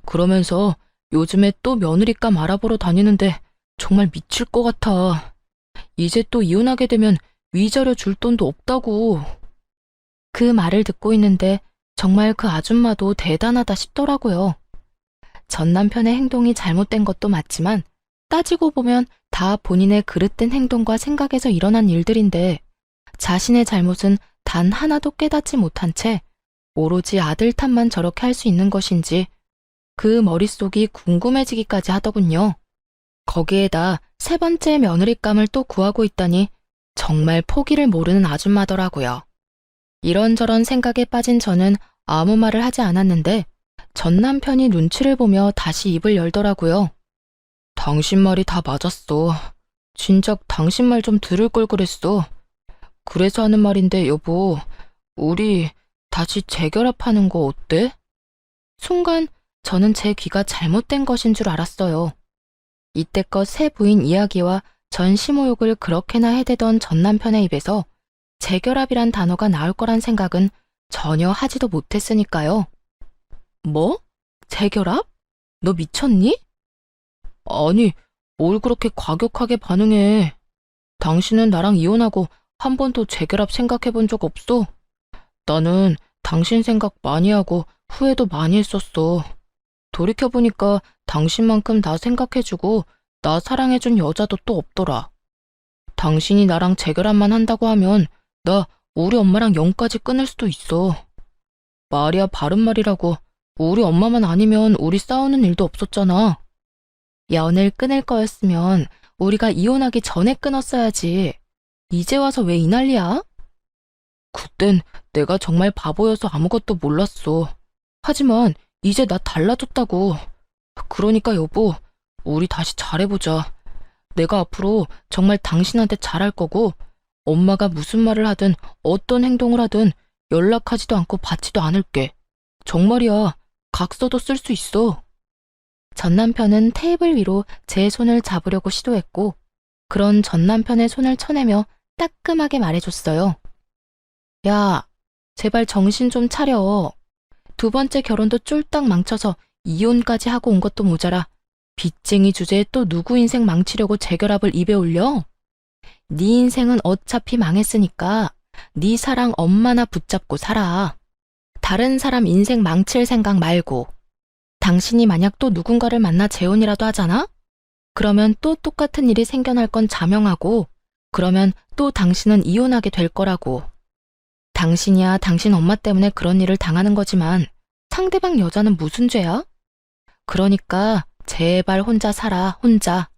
그러면서 요즘에 또 며느리감 알아보러 다니는데 정말 미칠 것 같아. 이제 또 이혼하게 되면 위자료 줄 돈도 없다고. 그 말을 듣고 있는데 정말 그 아줌마도 대단하다 싶더라고요. 전 남편의 행동이 잘못된 것도 맞지만 따지고 보면 다 본인의 그릇된 행동과 생각에서 일어난 일들인데 자신의 잘못은 단 하나도 깨닫지 못한 채 오로지 아들 탓만 저렇게 할 수 있는 것인지 그 머릿속이 궁금해지기까지 하더군요. 거기에다 세 번째 며느리감을 또 구하고 있다니 정말 포기를 모르는 아줌마더라고요. 이런저런 생각에 빠진 저는 아무 말을 하지 않았는데 전 남편이 눈치를 보며 다시 입을 열더라고요. 당신 말이 다 맞았어. 진작 당신 말 좀 들을 걸 그랬어. 그래서 하는 말인데 여보, 우리 다시 재결합하는 거 어때? 순간 저는 제 귀가 잘못된 것인 줄 알았어요. 이때껏 새 부인 이야기와 전 시모욕을 그렇게나 해대던 전 남편의 입에서 재결합이란 단어가 나올 거란 생각은 전혀 하지도 못했으니까요. 뭐? 재결합? 너 미쳤니? 아니, 뭘 그렇게 과격하게 반응해. 당신은 나랑 이혼하고 한 번도 재결합 생각해 본 적 없어? 나는 당신 생각 많이 하고 후회도 많이 했었어. 돌이켜보니까 당신만큼 나 생각해주고 나 사랑해준 여자도 또 없더라. 당신이 나랑 재결합만 한다고 하면 나 우리 엄마랑 영까지 끊을 수도 있어. 말이야 바른 말이라고. 우리 엄마만 아니면 우리 싸우는 일도 없었잖아. 연을 끊을 거였으면 우리가 이혼하기 전에 끊었어야지. 이제 와서 왜 이 난리야? 그땐 내가 정말 바보여서 아무것도 몰랐어. 하지만 이제 나 달라졌다고. 그러니까 여보, 우리 다시 잘해보자. 내가 앞으로 정말 당신한테 잘할 거고 엄마가 무슨 말을 하든 어떤 행동을 하든 연락하지도 않고 받지도 않을게. 정말이야. 각서도 쓸 수 있어. 전 남편은 테이블 위로 제 손을 잡으려고 시도했고 그런 전 남편의 손을 쳐내며 따끔하게 말해줬어요. 야, 제발 정신 좀 차려. 두 번째 결혼도 쫄딱 망쳐서 이혼까지 하고 온 것도 모자라 빚쟁이 주제에 또 누구 인생 망치려고 재결합을 입에 올려? 네 인생은 어차피 망했으니까 네 사랑 엄마나 붙잡고 살아. 다른 사람 인생 망칠 생각 말고. 당신이 만약 또 누군가를 만나 재혼이라도 하잖아? 그러면 또 똑같은 일이 생겨날 건 자명하고 그러면 또 당신은 이혼하게 될 거라고. 당신이야 당신 엄마 때문에 그런 일을 당하는 거지만 상대방 여자는 무슨 죄야? 그러니까 제발 혼자 살아, 혼자.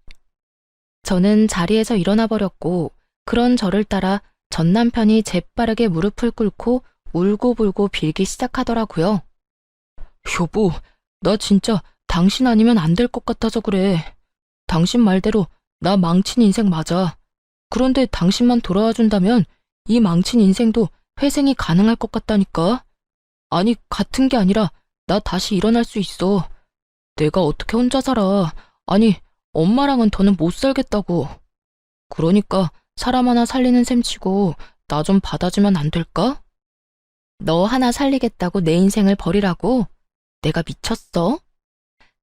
저는 자리에서 일어나 버렸고 그런 저를 따라 전 남편이 재빠르게 무릎을 꿇고 울고불고 빌기 시작하더라고요. 여보, 나 진짜 당신 아니면 안 될 것 같아서 그래. 당신 말대로 나 망친 인생 맞아. 그런데 당신만 돌아와 준다면 이 망친 인생도 회생이 가능할 것 같다니까. 아니, 같은 게 아니라 나 다시 일어날 수 있어. 내가 어떻게 혼자 살아. 아니, 엄마랑은 더는 못 살겠다고. 그러니까 사람 하나 살리는 셈 치고 나 좀 받아주면 안 될까? 너 하나 살리겠다고 내 인생을 버리라고? 내가 미쳤어?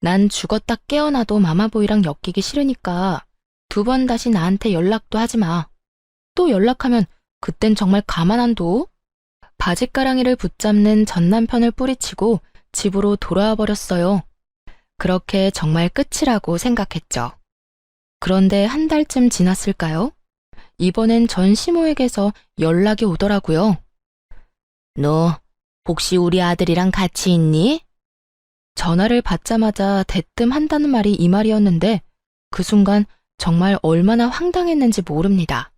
난 죽었다 깨어나도 마마보이랑 엮이기 싫으니까 두 번 다시 나한테 연락도 하지 마. 또 연락하면 그땐 정말 가만 안 둬. 바짓가랑이를 붙잡는 전 남편을 뿌리치고 집으로 돌아와 버렸어요. 그렇게 정말 끝이라고 생각했죠. 그런데 한 달쯤 지났을까요? 이번엔 전 시모에게서 연락이 오더라고요. 너 혹시 우리 아들이랑 같이 있니? 전화를 받자마자 대뜸 한다는 말이 이 말이었는데 그 순간 정말 얼마나 황당했는지 모릅니다.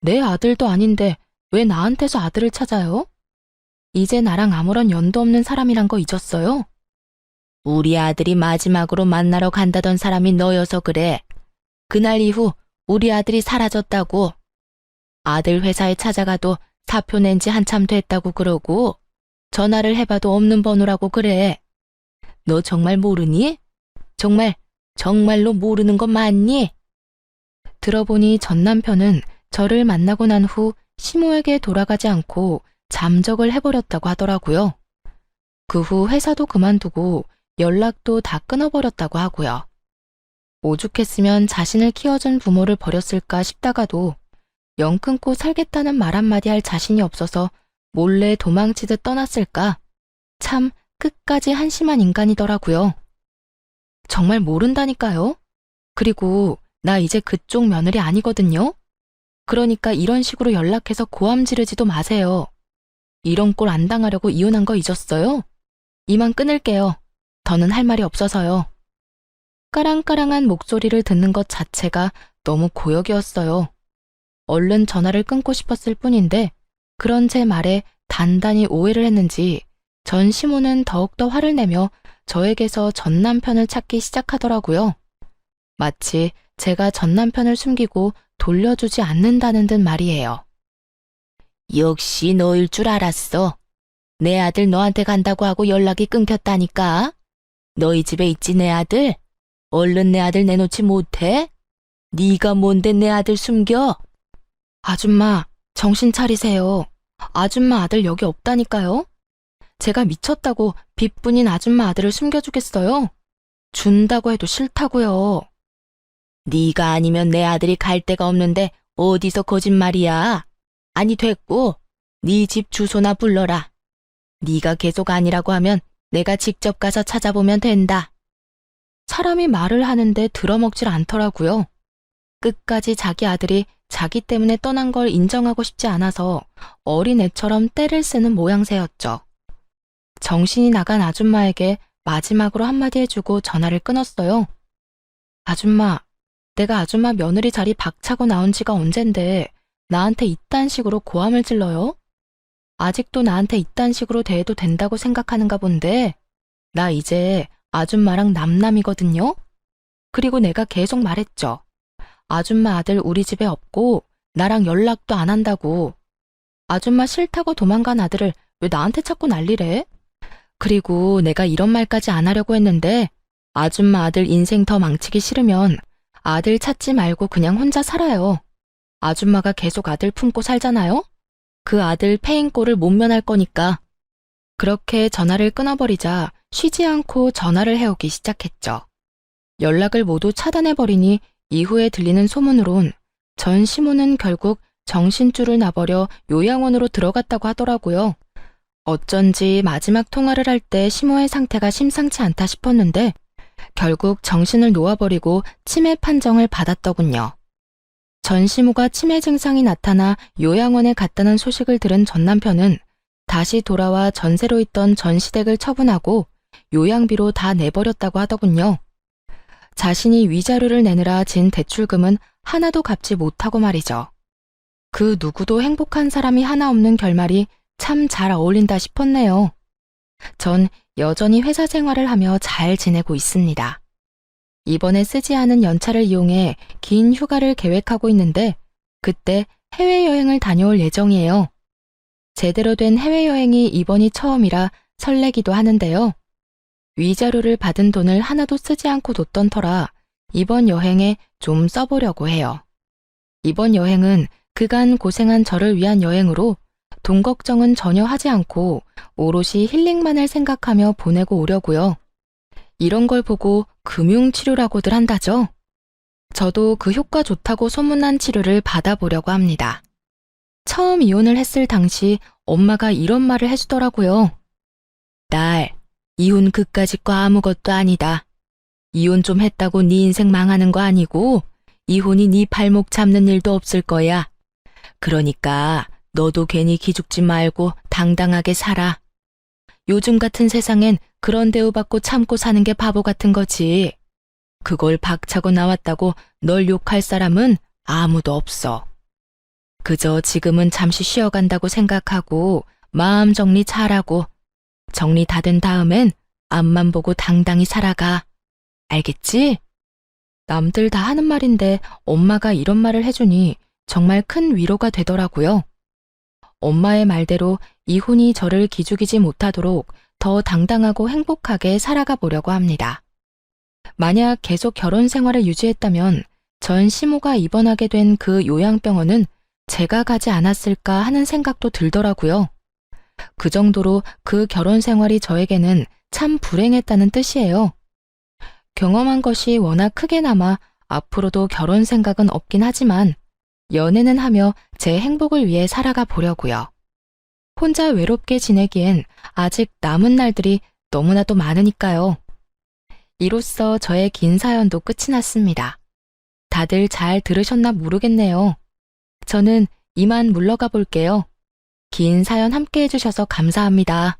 내 아들도 아닌데 왜 나한테서 아들을 찾아요? 이제 나랑 아무런 연도 없는 사람이란 거 잊었어요? 우리 아들이 마지막으로 만나러 간다던 사람이 너여서 그래. 그날 이후 우리 아들이 사라졌다고. 아들 회사에 찾아가도 사표 낸 지 한참 됐다고 그러고 전화를 해봐도 없는 번호라고 그래. 너 정말 모르니? 정말로 모르는 거 맞니? 들어보니 전 남편은 저를 만나고 난 후 시모에게 돌아가지 않고 잠적을 해버렸다고 하더라고요. 그 후 회사도 그만두고 연락도 다 끊어버렸다고 하고요. 오죽했으면 자신을 키워준 부모를 버렸을까 싶다가도 영 끊고 살겠다는 말 한마디 할 자신이 없어서 몰래 도망치듯 떠났을까? 참 끝까지 한심한 인간이더라고요. 정말 모른다니까요. 그리고 나 이제 그쪽 며느리 아니거든요. 그러니까 이런 식으로 연락해서 고함 지르지도 마세요. 이런 꼴 안 당하려고 이혼한 거 잊었어요? 이만 끊을게요. 더는 할 말이 없어서요. 까랑까랑한 목소리를 듣는 것 자체가 너무 고역이었어요. 얼른 전화를 끊고 싶었을 뿐인데 그런 제 말에 단단히 오해를 했는지 전 시모는 더욱더 화를 내며 저에게서 전 남편을 찾기 시작하더라고요. 마치 제가 전 남편을 숨기고 돌려주지 않는다는 듯 말이에요. 역시 너일 줄 알았어. 내 아들 너한테 간다고 하고 연락이 끊겼다니까. 너희 집에 있지 내 아들? 얼른 내 아들 내놓지 못해? 네가 뭔데 내 아들 숨겨? 아줌마, 정신 차리세요. 아줌마 아들 여기 없다니까요. 제가 미쳤다고 빚뿐인 아줌마 아들을 숨겨주겠어요? 준다고 해도 싫다고요. 네가 아니면 내 아들이 갈 데가 없는데 어디서 거짓말이야. 아니 됐고 네 집 주소나 불러라. 네가 계속 아니라고 하면 내가 직접 가서 찾아보면 된다. 사람이 말을 하는데 들어먹질 않더라고요. 끝까지 자기 아들이 자기 때문에 떠난 걸 인정하고 싶지 않아서 어린애처럼 떼를 쓰는 모양새였죠. 정신이 나간 아줌마에게 마지막으로 한마디 해주고 전화를 끊었어요. 아줌마, 내가 아줌마 며느리 자리 박차고 나온 지가 언젠데 나한테 이딴 식으로 고함을 질러요? 아직도 나한테 이딴 식으로 대해도 된다고 생각하는가 본데 나 이제 아줌마랑 남남이거든요? 그리고 내가 계속 말했죠. 아줌마 아들 우리 집에 없고 나랑 연락도 안 한다고. 아줌마 싫다고 도망간 아들을 왜 나한테 자꾸 난리래? 그리고 내가 이런 말까지 안 하려고 했는데 아줌마 아들 인생 더 망치기 싫으면 아들 찾지 말고 그냥 혼자 살아요. 아줌마가 계속 아들 품고 살잖아요? 그 아들 패인 꼴을 못 면할 거니까. 그렇게 전화를 끊어버리자 쉬지 않고 전화를 해오기 시작했죠. 연락을 모두 차단해버리니 이후에 들리는 소문으론 전 시모는 결국 정신줄을 놔버려 요양원으로 들어갔다고 하더라고요. 어쩐지 마지막 통화를 할 때 시모의 상태가 심상치 않다 싶었는데 결국 정신을 놓아버리고 치매 판정을 받았더군요. 전 시모가 치매 증상이 나타나 요양원에 갔다는 소식을 들은 전 남편은 다시 돌아와 전세로 있던 전 시댁을 처분하고 요양비로 다 내버렸다고 하더군요. 자신이 위자료를 내느라 진 대출금은 하나도 갚지 못하고 말이죠. 그 누구도 행복한 사람이 하나 없는 결말이 참 잘 어울린다 싶었네요. 전 여전히 회사 생활을 하며 잘 지내고 있습니다. 이번에 쓰지 않은 연차를 이용해 긴 휴가를 계획하고 있는데 그때 해외여행을 다녀올 예정이에요. 제대로 된 해외여행이 이번이 처음이라 설레기도 하는데요. 위자료를 받은 돈을 하나도 쓰지 않고 뒀던 터라 이번 여행에 좀 써보려고 해요. 이번 여행은 그간 고생한 저를 위한 여행으로 돈 걱정은 전혀 하지 않고 오롯이 힐링만을 생각하며 보내고 오려고요. 이런 걸 보고 금융치료라고들 한다죠. 저도 그 효과 좋다고 소문난 치료를 받아보려고 합니다. 처음 이혼을 했을 당시 엄마가 이런 말을 해주더라고요. 딸, 이혼 그까짓 거 아무것도 아니다. 이혼 좀 했다고 네 인생 망하는 거 아니고 이혼이 네 발목 잡는 일도 없을 거야. 그러니까 너도 괜히 기죽지 말고 당당하게 살아. 요즘 같은 세상엔 그런 대우받고 참고 사는 게 바보 같은 거지. 그걸 박차고 나왔다고 널 욕할 사람은 아무도 없어. 그저 지금은 잠시 쉬어간다고 생각하고 마음 정리 잘하고 정리 다 된 다음엔 앞만 보고 당당히 살아가. 알겠지? 남들 다 하는 말인데 엄마가 이런 말을 해주니 정말 큰 위로가 되더라고요. 엄마의 말대로 이혼이 저를 기죽이지 못하도록 더 당당하고 행복하게 살아가 보려고 합니다. 만약 계속 결혼 생활을 유지했다면 전 시모가 입원하게 된 그 요양병원은 제가 가지 않았을까 하는 생각도 들더라고요. 그 정도로 그 결혼 생활이 저에게는 참 불행했다는 뜻이에요. 경험한 것이 워낙 크게 남아 앞으로도 결혼 생각은 없긴 하지만 연애는 하며 제 행복을 위해 살아가 보려고요. 혼자 외롭게 지내기엔 아직 남은 날들이 너무나도 많으니까요. 이로써 저의 긴 사연도 끝이 났습니다. 다들 잘 들으셨나 모르겠네요. 저는 이만 물러가 볼게요. 긴 사연 함께 해주셔서 감사합니다.